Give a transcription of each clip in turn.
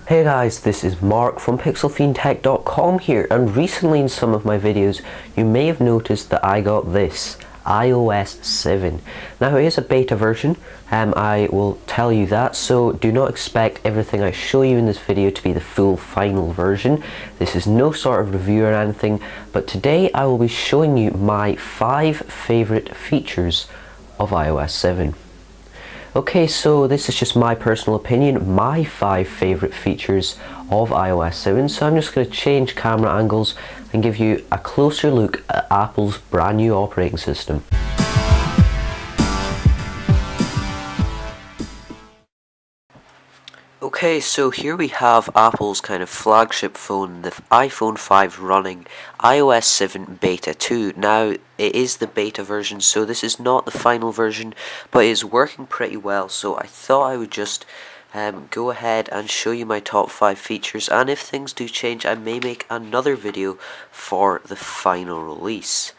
Hey guys, this is Mark from pixelfiendtech.com here, and recently in some of my videos you may have noticed that I got this, iOS 7. Now it is a beta version, I will tell you that, so do not expect everything I show you in this video to be the full final version. This is no sort of review or anything, but today I will be showing you my 5 favourite features of iOS 7. Okay, so this is just my personal opinion, my 5 favourite features of iOS 7, so I'm just going to change camera angles and give you a closer look at Apple's brand new operating system. Okay, so here we have Apple's kind of flagship phone, the iPhone 5 running iOS 7 Beta 2. Now, it is the beta version, so this is not the final version, but it is working pretty well, so I thought I would just go ahead and show you my top 5 features, and if things do change, I may make another video for the final release.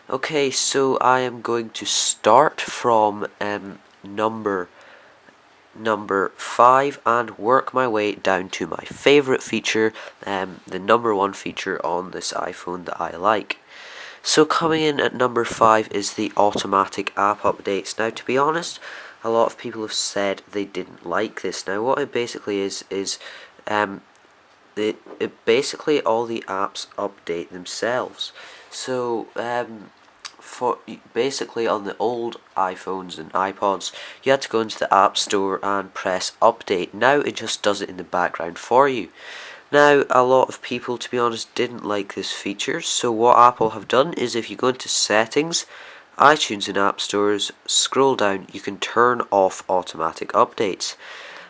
Okay, so I am going to start from number 5 and work my way down to my favourite feature, the number 1 feature on this iPhone that I like. So coming in at number 5 is the automatic app updates. Now, to be honest, a lot of people have said they didn't like this. Now what it basically is it basically all the apps update themselves. So for basically on the old iPhones and iPods, you had to go into the App Store and press update. Now it just does it in the background for you. Now a lot of people, to be honest, didn't like this feature, so what Apple have done is if you go into settings, iTunes and App Stores, scroll down, you can turn off automatic updates.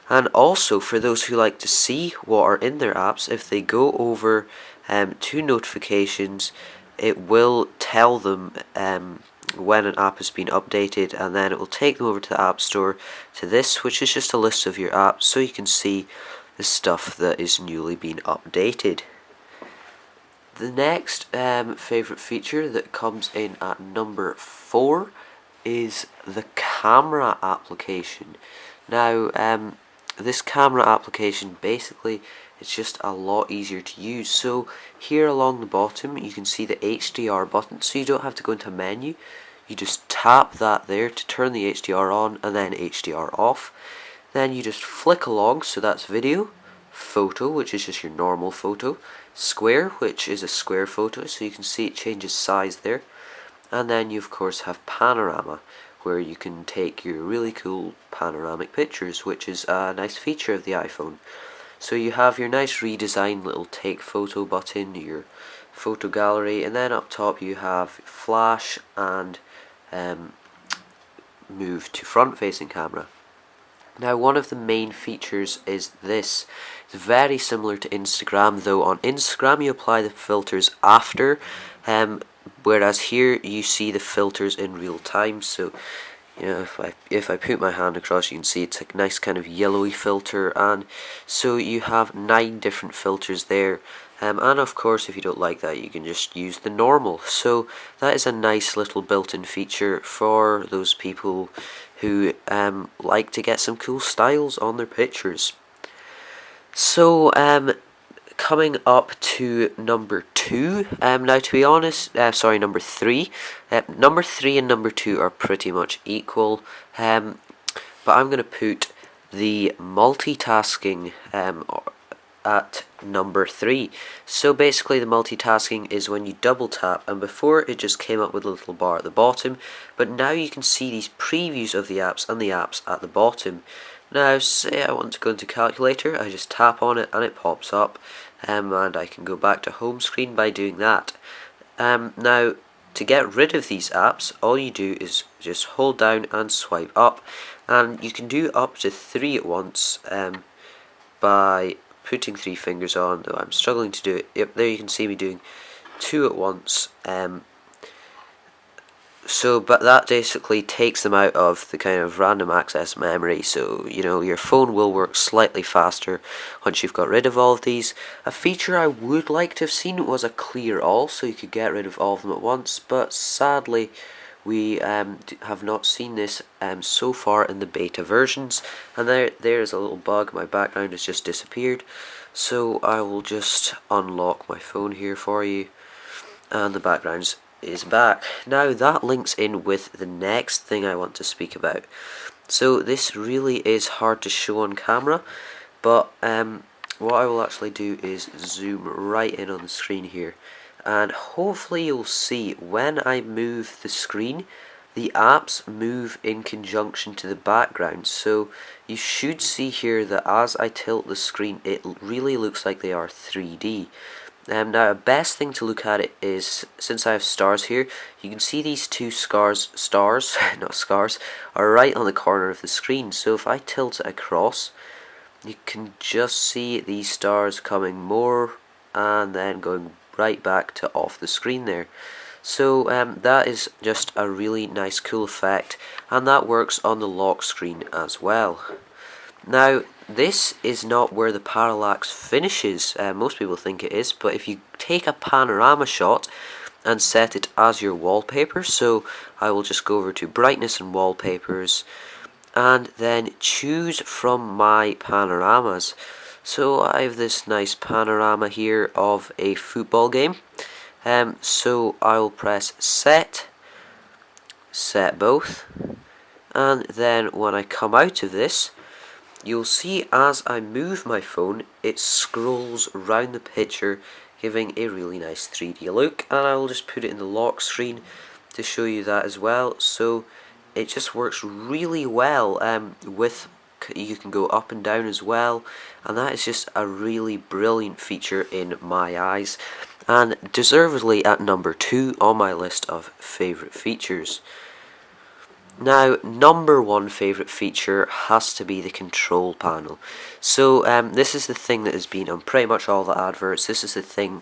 And also for those who like to see what are in their apps, if they go over to notifications, it will tell them when an app has been updated, and then it will take them over to the App Store to this, which is just a list of your apps, so you can see the stuff that is newly been updated. The next favourite feature that comes in at number 4 is the camera application. Now, this camera application basically it's just a lot easier to use. So here along the bottom you can see the HDR button, so you don't have to go into a menu. You just tap that there to turn the HDR on and then HDR off. Then you just flick along, so that's video, photo, which is just your normal photo, square, which is a square photo, so you can see it changes size there. And then you of course have panorama, where you can take your really cool panoramic pictures, which is a nice feature of the iPhone. So you have your nice redesigned little take photo button, your photo gallery, and then up top you have flash and move to front facing camera. Now one of the main features is this. It's very similar to Instagram, though on Instagram you apply the filters after, whereas here you see the filters in real time. So you know, if I put my hand across, you can see it's a nice kind of yellowy filter, and so you have 9 different filters there. And of course, if you don't like that, you can just use the normal. So that is a nice little built-in feature for those people who like to get some cool styles on their pictures. So coming up to number 2, now to be honest, number 3. Number 3 and number 2 are pretty much equal, but I'm going to put the multitasking at number 3. So basically the multitasking is when you double tap, and before it just came up with a little bar at the bottom, but now you can see these previews of the apps and the apps at the bottom. Now say I want to go into calculator, I just tap on it and it pops up, and I can go back to home screen by doing that. Now to get rid of these apps, all you do is just hold down and swipe up, and you can do up to 3 at once by putting 3 fingers on, though I'm struggling to do it. Yep, there you can see me doing 2 at once. But that basically takes them out of the kind of random access memory, so you know your phone will work slightly faster once you've got rid of all of these. A feature I would like to have seen was a clear all, so you could get rid of all of them at once, but sadly We have not seen this so far in the beta versions, and there's a little bug. My background has just disappeared, so I will just unlock my phone here for you, and the background is back. Now that links in with the next thing I want to speak about. So this really is hard to show on camera, but what I will actually do is zoom right in on the screen here, and hopefully you'll see when I move the screen, the apps move in conjunction to the background. So you should see here that as I tilt the screen, it really looks like they are 3D. Now, the best thing to look at it is, since I have stars here, you can see these two stars, not scars, are right on the corner of the screen. So if I tilt it across, you can just see these stars coming more and then going right back to off the screen there. So that is just a really nice cool effect, and that works on the lock screen as well. Now, this is not where the parallax finishes. Most people think it is, but if you take a panorama shot and set it as your wallpaper, so I will just go over to brightness and wallpapers, and then choose from my panoramas. So I have this nice panorama here of a football game. So I will press set both, and then when I come out of this, you'll see as I move my phone, it scrolls around the picture, giving a really nice 3D look. And I will just put it in the lock screen to show you that as well. So it just works really well. You can go up and down as well, and that is just a really brilliant feature in my eyes, and deservedly at number 2 on my list of favourite features. Now, number 1 favourite feature has to be the control panel. So this is the thing that has been on pretty much all the adverts. This is the thing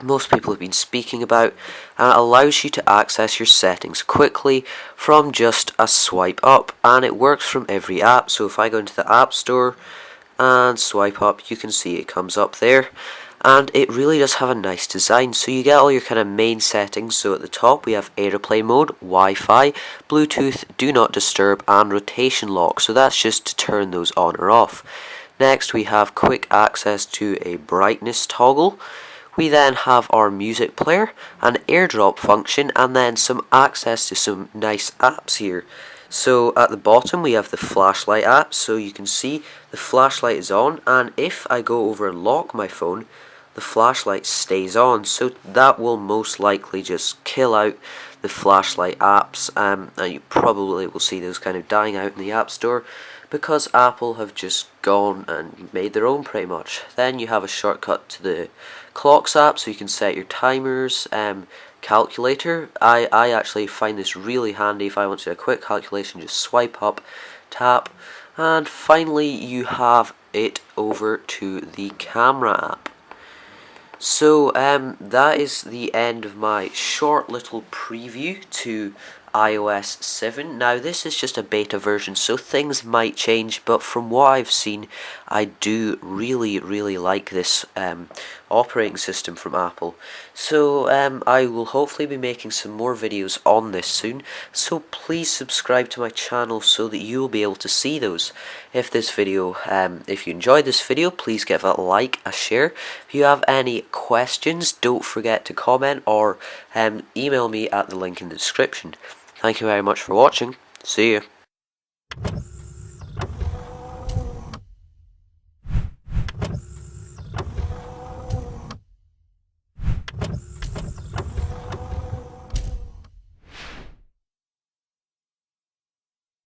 most people have been speaking about, and it allows you to access your settings quickly from just a swipe up, and it works from every app. So if I go into the App Store and swipe up, you can see it comes up there, and it really does have a nice design. So you get all your kind of main settings. So at the top we have airplane mode, Wi-Fi, Bluetooth, do not disturb, and rotation lock. So that's just to turn those on or off. Next we have quick access to a brightness toggle. We then have our music player, an airdrop function, and then some access to some nice apps here. So at the bottom we have the flashlight app, so you can see the flashlight is on, and if I go over and lock my phone, the flashlight stays on. So that will most likely just kill out the flashlight apps, and you probably will see those kind of dying out in the App Store, because Apple have just gone and made their own pretty much. Then you have a shortcut to the clocks app, so you can set your timers, calculator. I actually find this really handy. If I want to do a quick calculation, just swipe up, tap, and finally you have it over to the camera app. So that is the end of my short little preview to iOS 7. Now this is just a beta version, so things might change, but from what I've seen, I do really like this operating system from Apple. So I will hopefully be making some more videos on this soon, so please subscribe to my channel so that you will be able to see those. If you enjoyed this video, please give it a like, a share. If you have any questions, don't forget to comment or email me at the link in the description. Thank you very much for watching. See you.